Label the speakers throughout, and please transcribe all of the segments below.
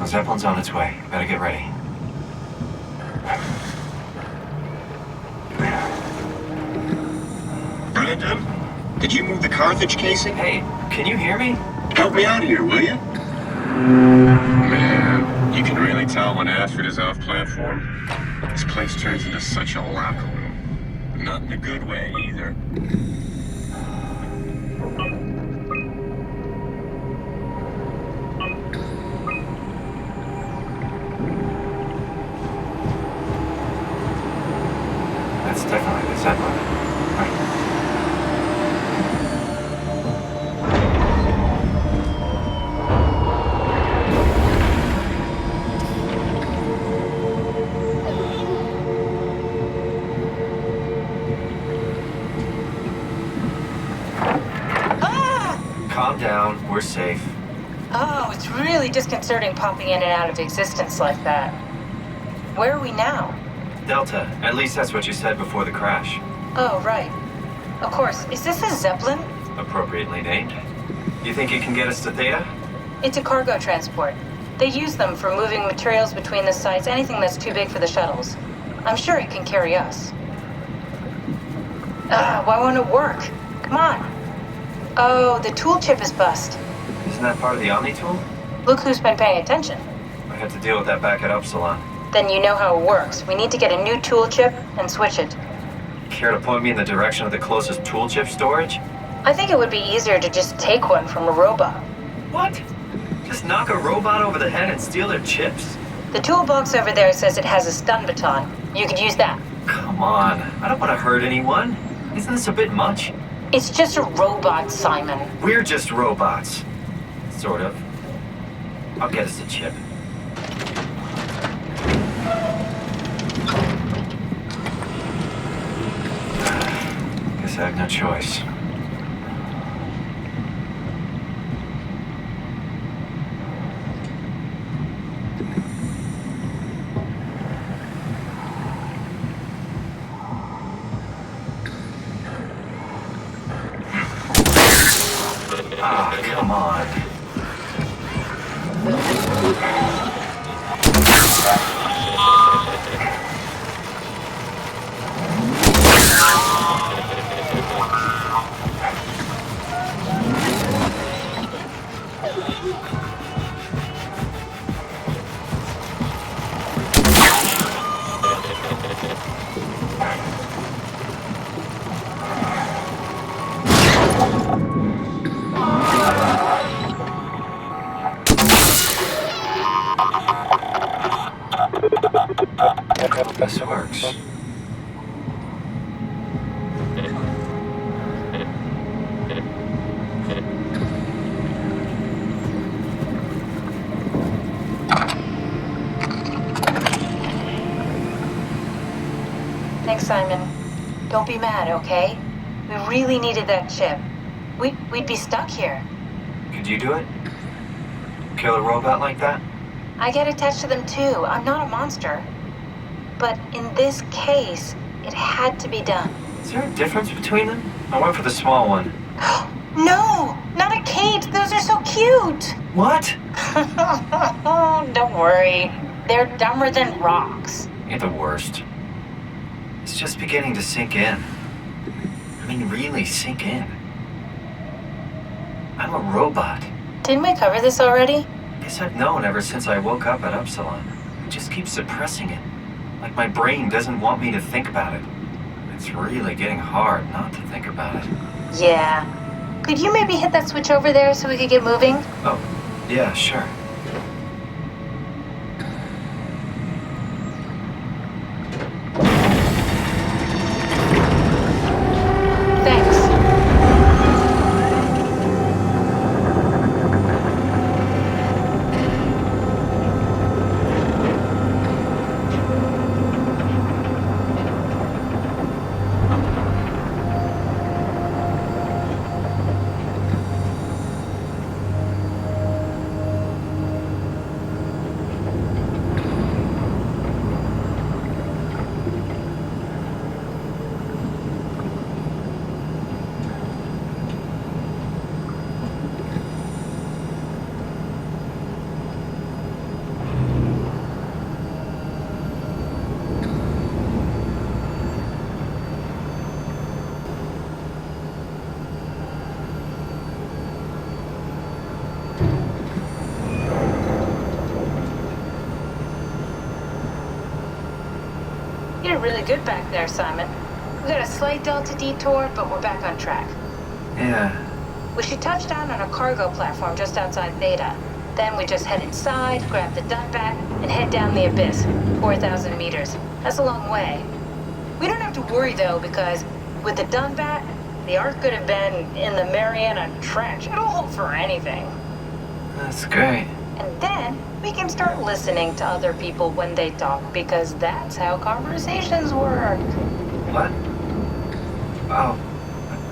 Speaker 1: Zeppelin's on its way. Better get ready.
Speaker 2: Brandon, did you move the Carthage casing?
Speaker 1: Hey, can you hear me?
Speaker 2: Help me out here, will you? Man, you can really tell when Ashford is off platform. This place turns into such a locker room. Not in a good way, either.
Speaker 1: That's definitely the Zeppelin. Right. Calm down, we're safe.
Speaker 3: Oh, it's really disconcerting popping in and out of existence like that. Where are we now?
Speaker 1: Delta, at least that's what you said before the crash.
Speaker 3: Oh, right. Of course, is this a Zeppelin?
Speaker 1: Appropriately named. You think it can get us to Theta?
Speaker 3: It's a cargo transport. They use them for moving materials between the sites, anything that's too big for the shuttles. I'm sure it can carry us. Why won't it work? Come on. Oh, the tool chip is bust.
Speaker 1: Isn't that part of the Omni tool?
Speaker 3: Look who's been paying attention.
Speaker 1: I had to deal with that back at Upsilon.
Speaker 3: Then you know how it works. We need to get a new tool chip and switch it.
Speaker 1: Care to point me in the direction of the closest tool chip storage?
Speaker 3: I think it would be easier to just take one from a robot.
Speaker 1: What? Just knock a robot over the head and steal their chips?
Speaker 3: The toolbox over there says it has a stun baton. You could use that.
Speaker 1: Come on, I don't want to hurt anyone. Isn't this a bit much?
Speaker 3: It's just a robot, Simon.
Speaker 1: We're just robots. Sort of. I'll get us a chip. Guess I have no choice. Ah, come on. This works.
Speaker 3: Thanks, Simon. Don't be mad, okay? We really needed that chip. We'd be stuck here.
Speaker 1: Could you do it? Kill a robot like that?
Speaker 3: I get attached to them too. I'm not a monster. But in this case, it had to be done.
Speaker 1: Is there a difference between them? I went for the small one.
Speaker 3: No! Not a Kate! Those are so cute!
Speaker 1: What?
Speaker 3: Don't worry. They're dumber than rocks.
Speaker 1: You're the worst. It's just beginning to sink in. I mean, really sink in. I'm a robot.
Speaker 3: Didn't we cover this already?
Speaker 1: Guess I've known ever since I woke up at Upsilon. I just keep suppressing it. Like my brain doesn't want me to think about it. It's really getting hard not to think about it.
Speaker 3: Yeah. Could you maybe hit that switch over there so we could get moving?
Speaker 1: Oh, yeah, sure.
Speaker 3: Thanks. doing really good back there, Simon. We got a slight delta detour, but we're back on track.
Speaker 1: Yeah.
Speaker 3: We should touch down on a cargo platform just outside Theta. Then we just head inside, grab the dump bat, and head down the abyss, 4,000 meters. That's a long way. We don't have to worry, though, because with the dump bat, the Ark could have been in the Mariana Trench. It'll hold for anything.
Speaker 1: That's great.
Speaker 3: And then we can start listening to other people when they talk, because that's how conversations work.
Speaker 1: What? Oh,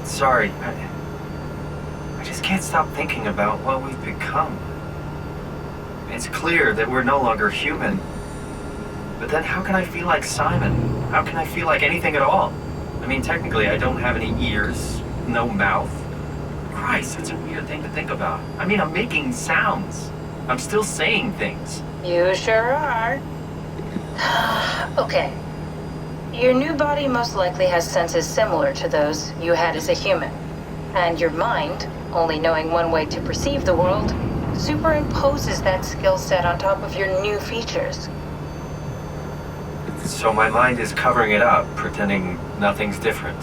Speaker 1: sorry. I just can't stop thinking about what we've become. It's clear that we're no longer human. But then how can I feel like Simon? How can I feel like anything at all? I mean, technically, I don't have any ears, no mouth. Christ, it's a weird thing to think about. I mean, I'm making sounds. I'm still saying things.
Speaker 3: You sure are. Okay. Your new body most likely has senses similar to those you had as a human. And your mind, only knowing one way to perceive the world, superimposes that skill set on top of your new features.
Speaker 1: So my mind is covering it up, pretending nothing's different.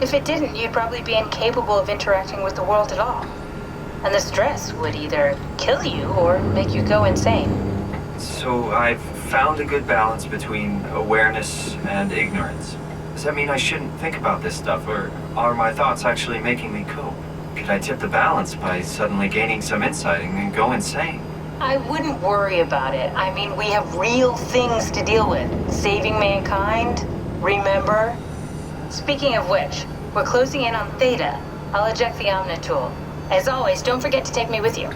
Speaker 3: If it didn't, you'd probably be incapable of interacting with the world at all. And the stress would either kill you or make you go insane.
Speaker 1: So I've found a good balance between awareness and ignorance. Does that mean I shouldn't think about this stuff, or are my thoughts actually making me cope? Could I tip the balance by suddenly gaining some insight and then go insane?
Speaker 3: I wouldn't worry about it. I mean, we have real things to deal with. Saving mankind, remember? Speaking of which, we're closing in on Theta. I'll eject the Omnitool. As always, don't forget to take me with you.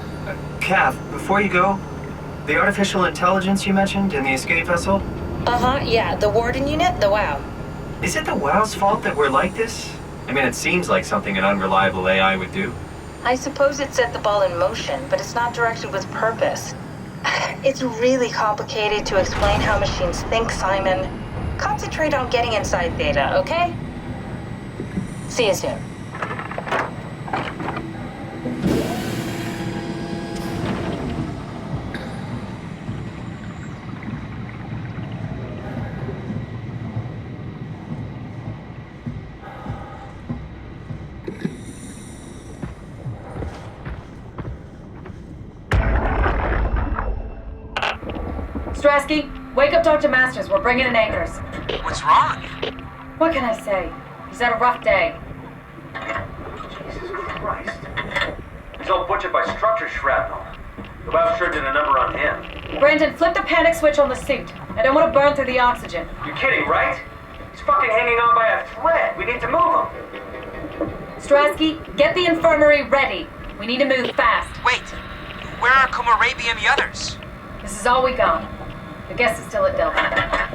Speaker 1: Kath, before you go, the artificial intelligence you mentioned in the escape vessel?
Speaker 3: Uh-huh, yeah, the Warden unit, the WOW.
Speaker 1: Is it the WOW's fault that we're like this? I mean, it seems like something an unreliable AI would do.
Speaker 3: I suppose it set the ball in motion, but it's not directed with purpose. It's really complicated to explain how machines think, Simon. Concentrate on getting inside Theta, okay? See you soon.
Speaker 4: Strasky, wake up Dr. Masters. We're bringing in anchors.
Speaker 5: What's wrong?
Speaker 4: What can I say? He's had a rough day.
Speaker 6: Jesus Christ. He's all butchered by structure shrapnel. The WOW sure did a number on him.
Speaker 4: Brandon, flip the panic switch on the suit. I don't want to burn through the oxygen.
Speaker 6: You're kidding, right? He's fucking hanging on by a thread. We need to move him.
Speaker 4: Strasky, get the infirmary ready. We need to move fast.
Speaker 5: Wait, where are Komorabi and the others?
Speaker 4: This is all we got. The guest is still at Delta.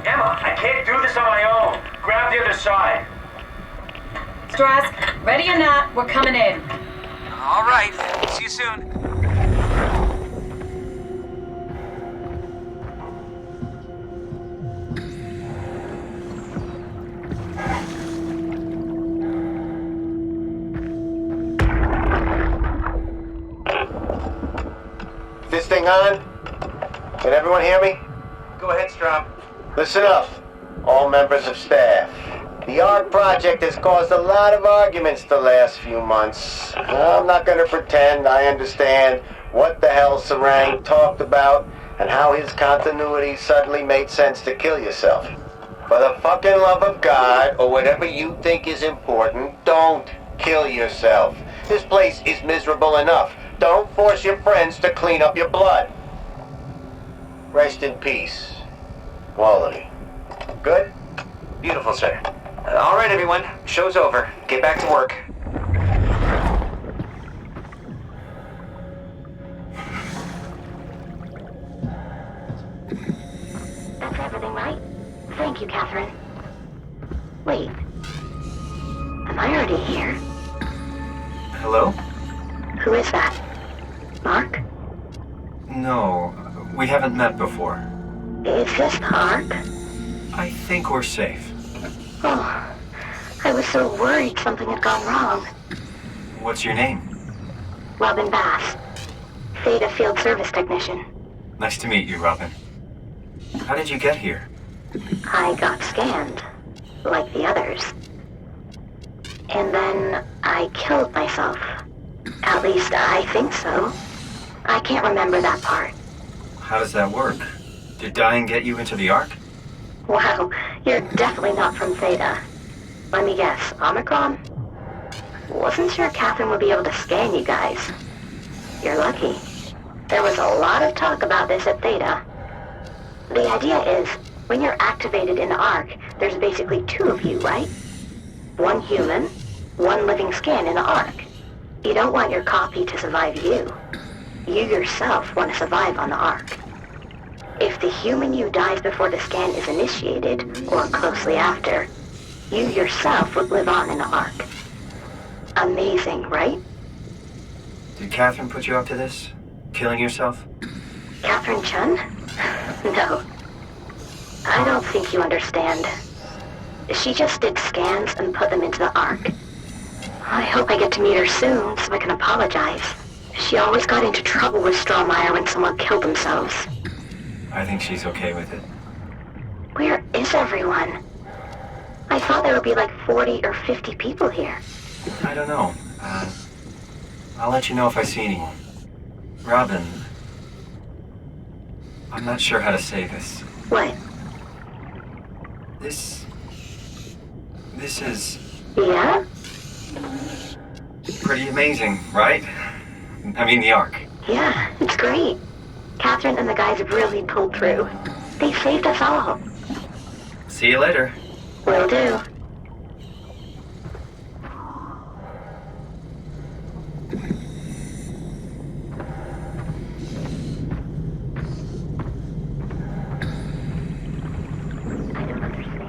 Speaker 6: Emma, I can't do this on my own. Grab the other side.
Speaker 4: Strask, ready or not, we're coming in.
Speaker 5: All right, see you soon.
Speaker 7: This thing on? Can everyone hear me?
Speaker 6: Go ahead, Strom.
Speaker 7: Listen up, all members of staff. The ARC project has caused a lot of arguments the last few months. I'm not going to pretend I understand what the hell Sarang talked about and how his continuity suddenly made sense to kill yourself. For the fucking love of God, or whatever you think is important, don't kill yourself. This place is miserable enough. Don't force your friends to clean up your blood. Rest in peace. Quality. Good?
Speaker 6: Beautiful, sir. All right, everyone. Show's over. Get back to work.
Speaker 8: That's everything, right? Thank you, Catherine. Wait. Am I already here?
Speaker 1: Hello?
Speaker 8: Who is that? Mark?
Speaker 1: No, we haven't met before.
Speaker 8: Is this Mark?
Speaker 1: I think we're safe.
Speaker 8: Oh, I was so worried something had gone wrong.
Speaker 1: What's your name?
Speaker 8: Robin Bass. Theta Field Service Technician.
Speaker 1: Nice to meet you, Robin. How did you get here?
Speaker 8: I got scanned, like the others. And then I killed myself. At least I think so. I can't remember that part.
Speaker 1: How does that work? Did dying get you into the Ark?
Speaker 8: Wow, you're definitely not from Theta. Let me guess, Omicron? Wasn't sure Catherine would be able to scan you guys. You're lucky. There was a lot of talk about this at Theta. The idea is, when you're activated in the Ark, there's basically two of you, right? One human, one living scan in the Ark. You don't want your copy to survive you. You yourself want to survive on the Ark. If the human you dies before the scan is initiated, or closely after, you yourself would live on in the Ark. Amazing, right?
Speaker 1: Did Catherine put you up to this? Killing yourself?
Speaker 8: Catherine Chun? No. I don't think you understand. She just did scans and put them into the Ark. I hope I get to meet her soon so I can apologize. She always got into trouble with Strohmeyer when someone killed themselves.
Speaker 1: I think she's okay with it.
Speaker 8: Where is everyone? I thought there would be like 40 or 50 people here.
Speaker 1: I don't know. I'll let you know if I see anyone. Robin, I'm not sure how to say this.
Speaker 8: What?
Speaker 1: This is
Speaker 8: Yeah?
Speaker 1: pretty amazing, right? I mean, the Ark.
Speaker 8: Yeah, it's great. Catherine and the guys have really pulled through. They saved us all.
Speaker 1: See you later.
Speaker 8: Will do. I don't understand.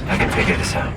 Speaker 1: I can figure this out.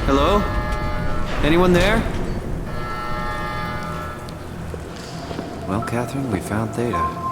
Speaker 9: Hello? Anyone there? Well, Catherine, we found Theta.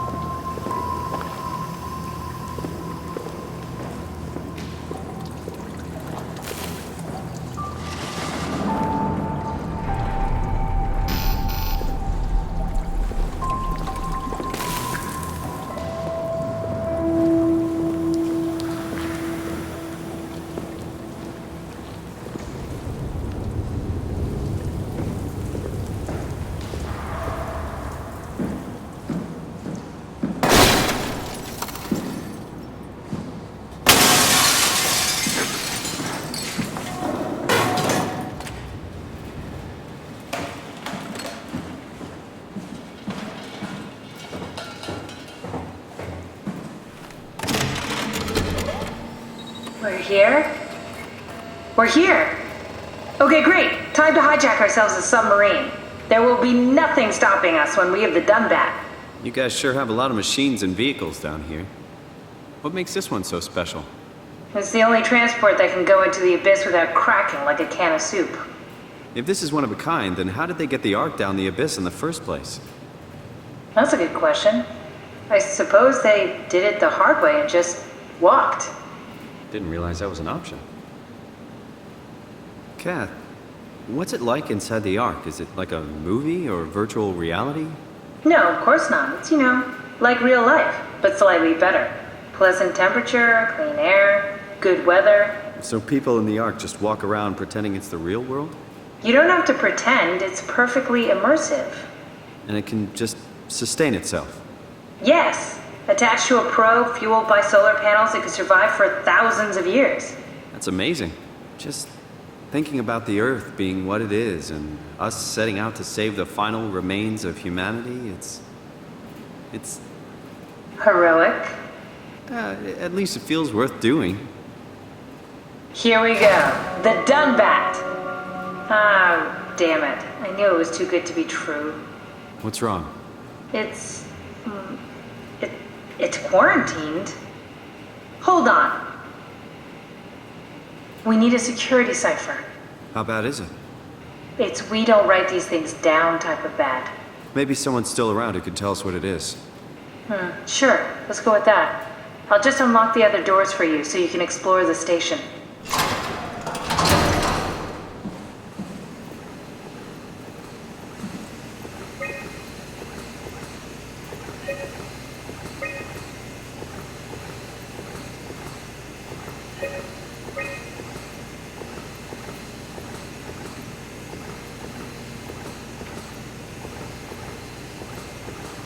Speaker 4: We're here? We're here! Okay, great! Time to hijack ourselves a submarine. There will be nothing stopping us when we have the Dunbat.
Speaker 9: You guys sure have a lot of machines and vehicles down here. What makes this one so special?
Speaker 4: It's the only transport that can go into the abyss without cracking like a can of soup.
Speaker 9: If this is one of a kind, then how did they get the Ark down the abyss in the first place?
Speaker 4: That's a good question. I suppose they did it the hard way and just walked.
Speaker 9: Didn't realize that was an option. Kath, what's it like inside the Ark? Is it like a movie or virtual reality?
Speaker 4: No, of course not. It's, like real life, but slightly better. Pleasant temperature, clean air, good weather.
Speaker 9: So people in the Ark just walk around pretending it's the real world?
Speaker 4: You don't have to pretend, it's perfectly immersive.
Speaker 9: And it can just sustain itself?
Speaker 4: Yes. Attached to a probe fueled by solar panels, it could survive for thousands of years.
Speaker 9: That's amazing. Just thinking about the Earth being what it is and us setting out to save the final remains of humanity, it's
Speaker 4: heroic.
Speaker 9: At least it feels worth doing.
Speaker 4: Here we go. The Dunbat. Ah, damn it. I knew it was too good to be true.
Speaker 9: What's wrong?
Speaker 4: It's quarantined. Hold on. We need a security cipher.
Speaker 9: How bad is it?
Speaker 4: It's we don't write these things down type of bad.
Speaker 9: Maybe someone's still around who can tell us what it is.
Speaker 4: Sure. Let's go with that. I'll just unlock the other doors for you so you can explore the station.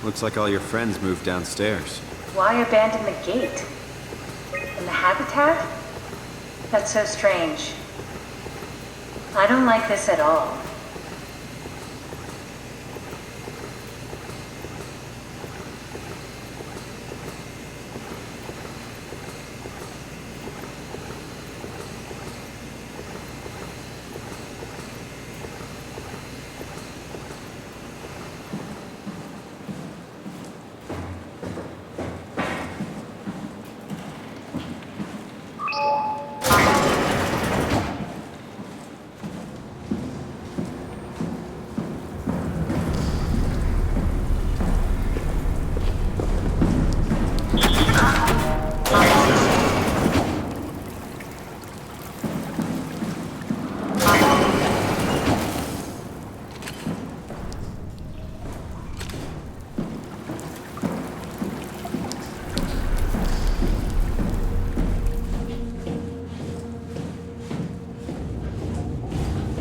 Speaker 9: Looks like all your friends moved downstairs.
Speaker 4: Why abandon the gate? And the habitat? That's so strange. I don't like this at all.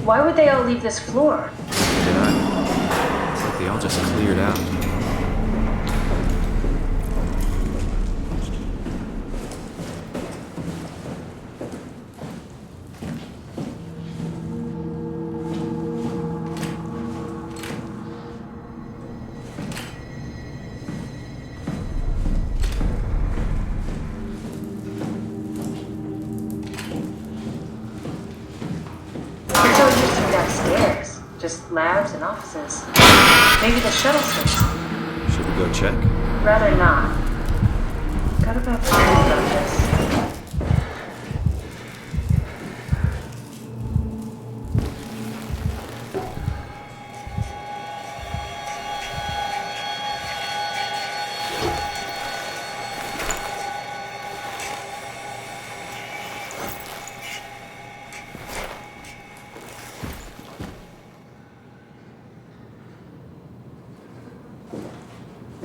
Speaker 4: Why would they all leave this floor?
Speaker 9: Did I? It's like they all just cleared out.
Speaker 4: Downstairs. Just labs and offices. Maybe the shuttle station.
Speaker 9: Should we go check?
Speaker 4: Rather not. Got about to think about this.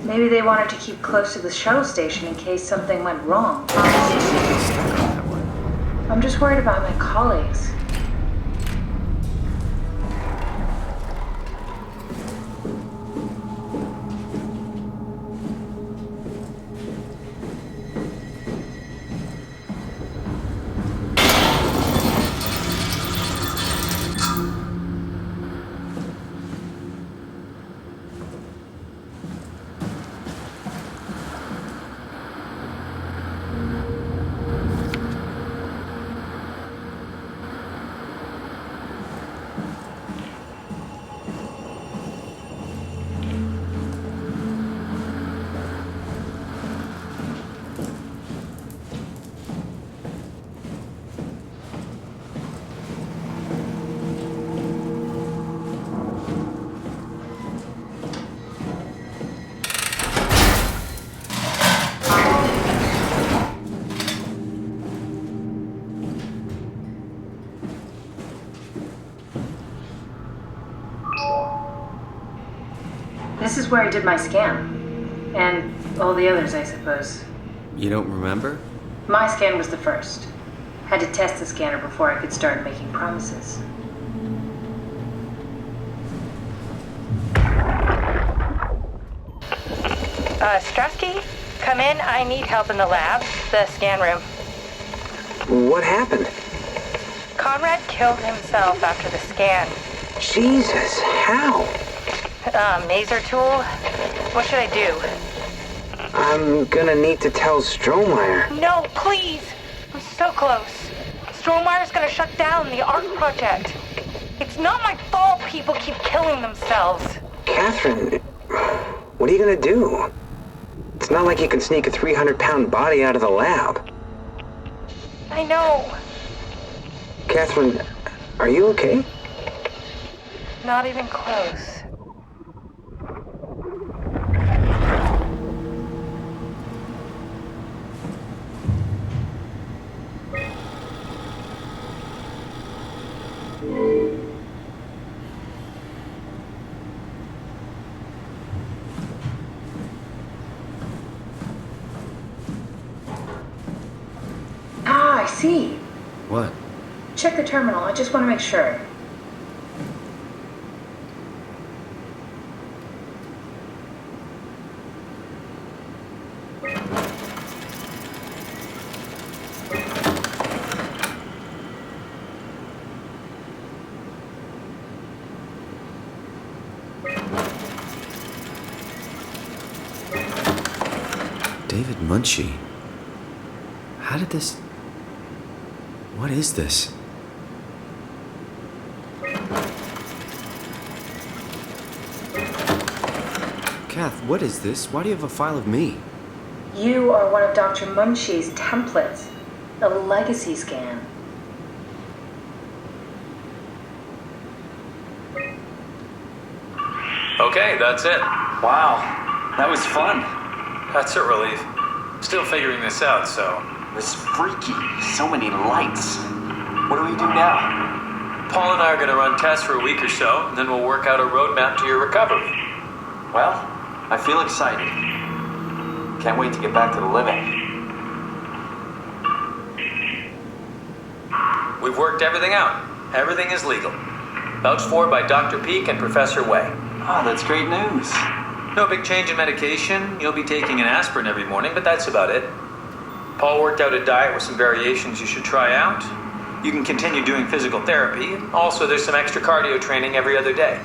Speaker 4: Maybe they wanted to keep close to the shuttle station in case something went wrong. I'm just worried about my colleagues. This is where I did my scan. And all the others, I suppose.
Speaker 9: You don't remember?
Speaker 4: My scan was the first. Had to test the scanner before I could start making promises.
Speaker 3: Strusky, come in. I need help in the lab, the scan room.
Speaker 10: What happened?
Speaker 3: Conrad killed himself after the scan.
Speaker 10: Jesus, how?
Speaker 3: Maser tool? What should I do?
Speaker 10: I'm gonna need to tell Strohmeyer.
Speaker 3: No, please! I'm so close. Strohmeyer's gonna shut down the ARC project. It's not my fault people keep killing themselves.
Speaker 10: Catherine, what are you gonna do? It's not like you can sneak a 300-pound body out of the lab.
Speaker 3: I know.
Speaker 10: Catherine, are you okay?
Speaker 3: Not even close.
Speaker 4: Ah, I see.
Speaker 9: What?
Speaker 4: Check the terminal. I just want to make sure.
Speaker 9: David Munchie. How did this... What is this? Kath, what is this? Why do you have a file of me?
Speaker 4: You are one of Dr. Munchie's templates. A legacy scan.
Speaker 6: Okay, that's it.
Speaker 1: Wow, that was fun.
Speaker 6: That's a relief. Still figuring this out, so...
Speaker 1: It was freaky. So many lights. What do we do now?
Speaker 6: Paul and I are going to run tests for a week or so, and then we'll work out a roadmap to your recovery.
Speaker 1: Well, I feel excited. Can't wait to get back to the living.
Speaker 6: We've worked everything out. Everything is legal. Vouched for by Dr. Peak and Professor Way.
Speaker 1: Oh, that's great news.
Speaker 6: No big change in medication. You'll be taking an aspirin every morning, but that's about it. Paul worked out a diet with some variations you should try out. You can continue doing physical therapy. Also, there's some extra cardio training every other day.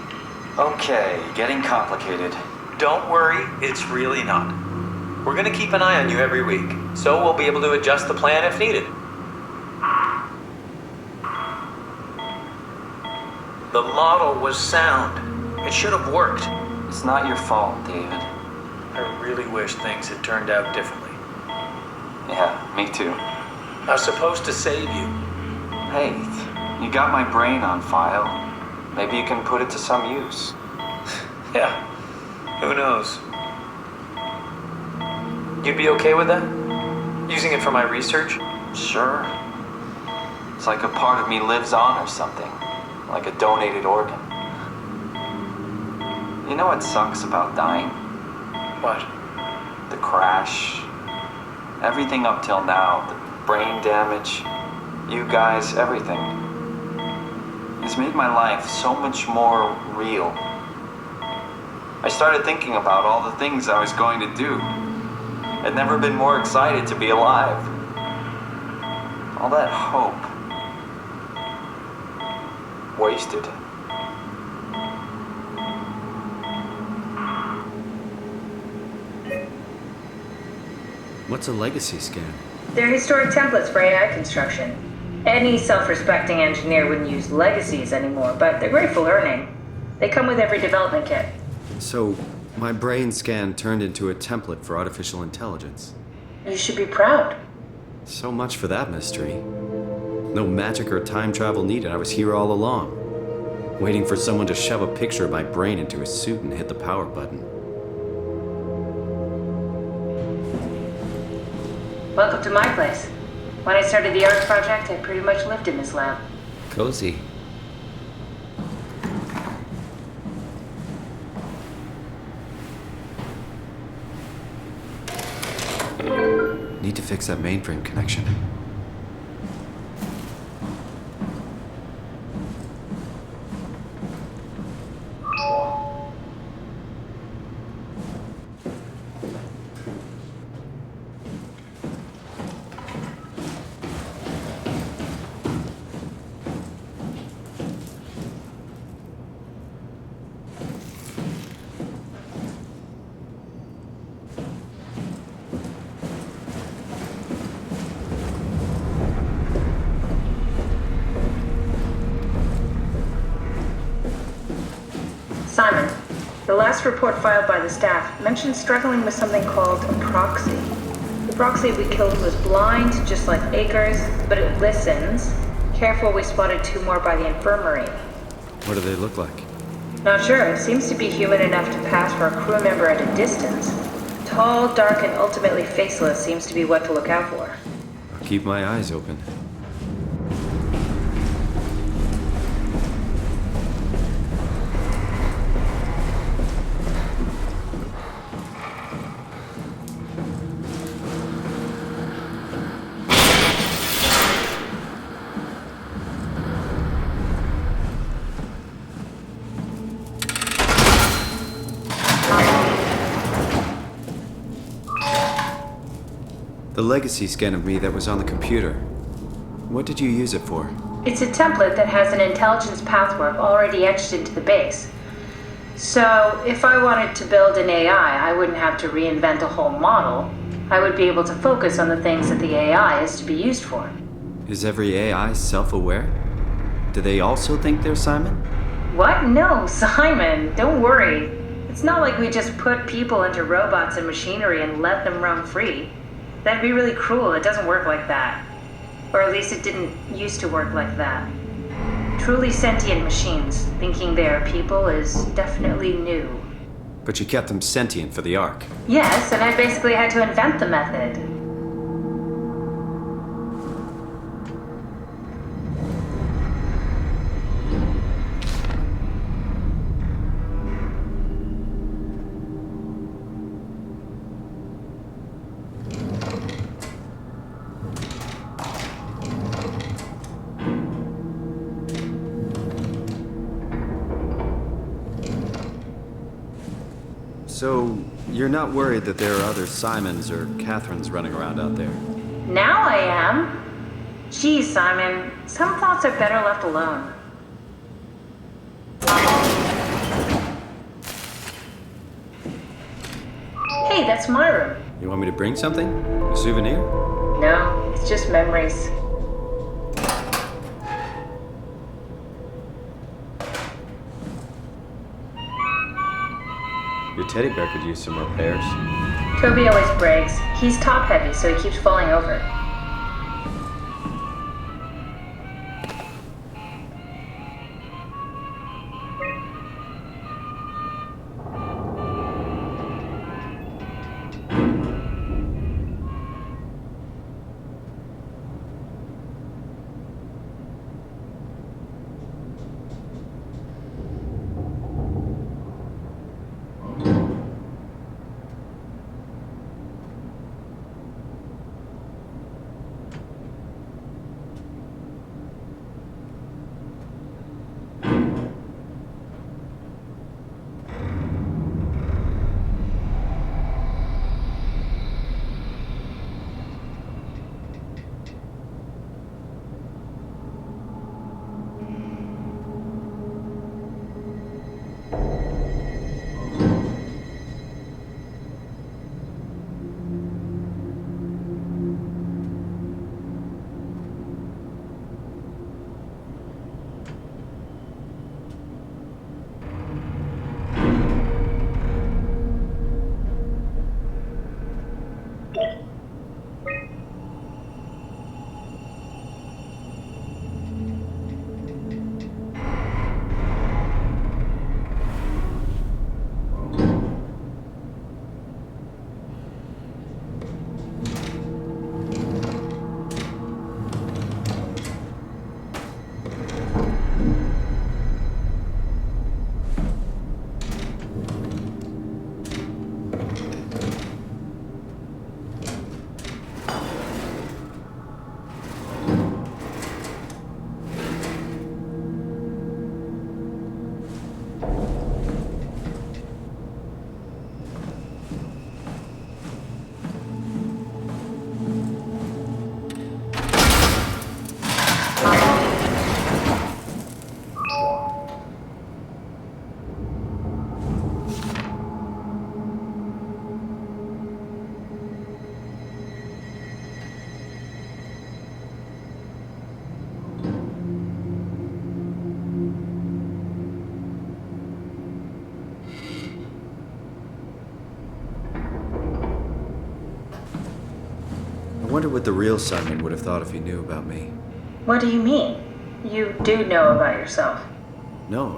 Speaker 1: Okay, getting complicated.
Speaker 6: Don't worry, it's really not. We're going to keep an eye on you every week, so we'll be able to adjust the plan if needed. The model was sound. It should have worked.
Speaker 1: It's not your fault, David.
Speaker 6: I really wish things had turned out differently.
Speaker 1: Yeah, me too.
Speaker 6: I was supposed to save you.
Speaker 1: Hey, you got my brain on file. Maybe you can put it to some use.
Speaker 6: Yeah, who knows? You'd be okay with that? Using it for my research?
Speaker 1: Sure. It's like a part of me lives on or something. Like a donated organ. You know what sucks about dying?
Speaker 6: What?
Speaker 1: The crash. Everything up till now. The brain damage. You guys, everything. It's made my life so much more real. I started thinking about all the things I was going to do. I'd never been more excited to be alive. All that hope. Wasted.
Speaker 9: What's a legacy scan?
Speaker 4: They're historic templates for AI construction. Any self-respecting engineer wouldn't use legacies anymore, but they're great for learning. They come with every development kit.
Speaker 9: So, my brain scan turned into a template for artificial intelligence.
Speaker 4: You should be proud.
Speaker 9: So much for that mystery. No magic or time travel needed. I was here all along, waiting for someone to shove a picture of my brain into a suit and hit the power button.
Speaker 4: Welcome to my place. When I started the ARC project, I pretty much lived in this lab.
Speaker 9: Need to fix that mainframe connection.
Speaker 4: Simon, the last report filed by the staff mentioned struggling with something called a proxy. The proxy we killed was blind, just like Akers, but it listens. Careful, we spotted 2 more by the infirmary.
Speaker 9: What do they look like?
Speaker 4: Not sure. It seems to be human enough to pass for a crew member at a distance. Tall, dark, and ultimately faceless seems to be what to look out for.
Speaker 9: I'll keep my eyes open. The legacy scan of me that was on the computer. What did you use it for?
Speaker 4: It's a template that has an intelligence pathwork already etched into the base. So, if I wanted to build an AI, I wouldn't have to reinvent a whole model. I would be able to focus on the things that the AI is to be used for.
Speaker 9: Is every AI self-aware? Do they also think they're Simon?
Speaker 4: What? No, Simon, don't worry. It's not like we just put people into robots and machinery and let them roam free. That'd be really cruel. It doesn't work like that. Or at least it didn't used to work like that. Truly sentient machines thinking they are people is definitely new.
Speaker 9: But you kept them sentient for the Ark.
Speaker 4: Yes, and I basically had to invent the method.
Speaker 9: So, you're not worried that there are other Simons or Catherines running around out there?
Speaker 4: Now I am. Geez, Simon, some thoughts are better left alone. Hey, that's my room.
Speaker 9: You want me to bring something? A souvenir?
Speaker 4: No, it's just memories.
Speaker 9: Your teddy bear could use some repairs.
Speaker 4: Toby always brags. He's top heavy, so he keeps falling over.
Speaker 9: I wonder what the real Simon would have thought if he knew about me.
Speaker 4: What do you mean? You do know about yourself.
Speaker 9: No,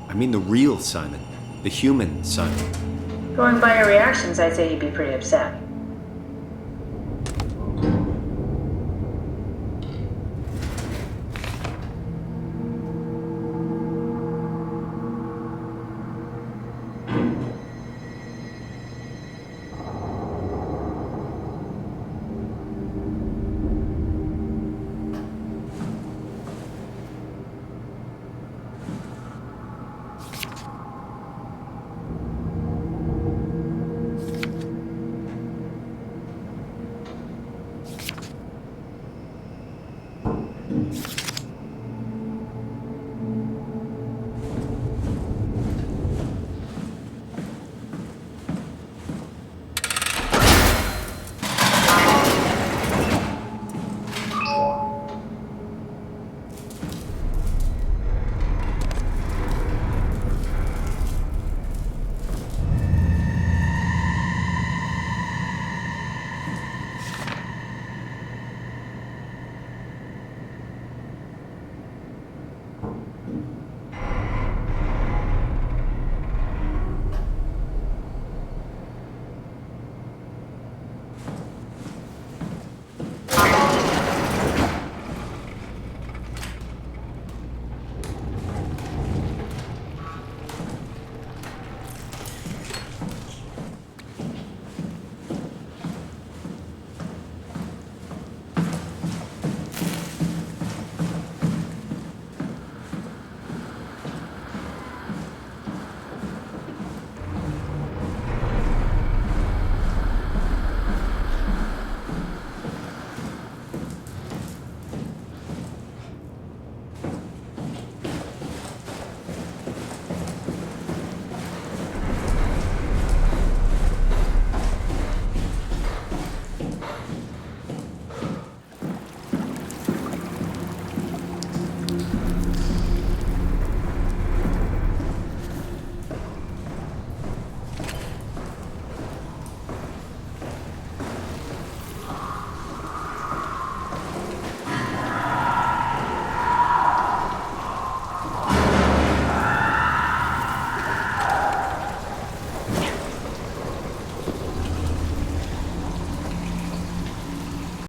Speaker 9: I mean the real Simon. The human Simon.
Speaker 4: Going by your reactions, I'd say he'd be pretty upset.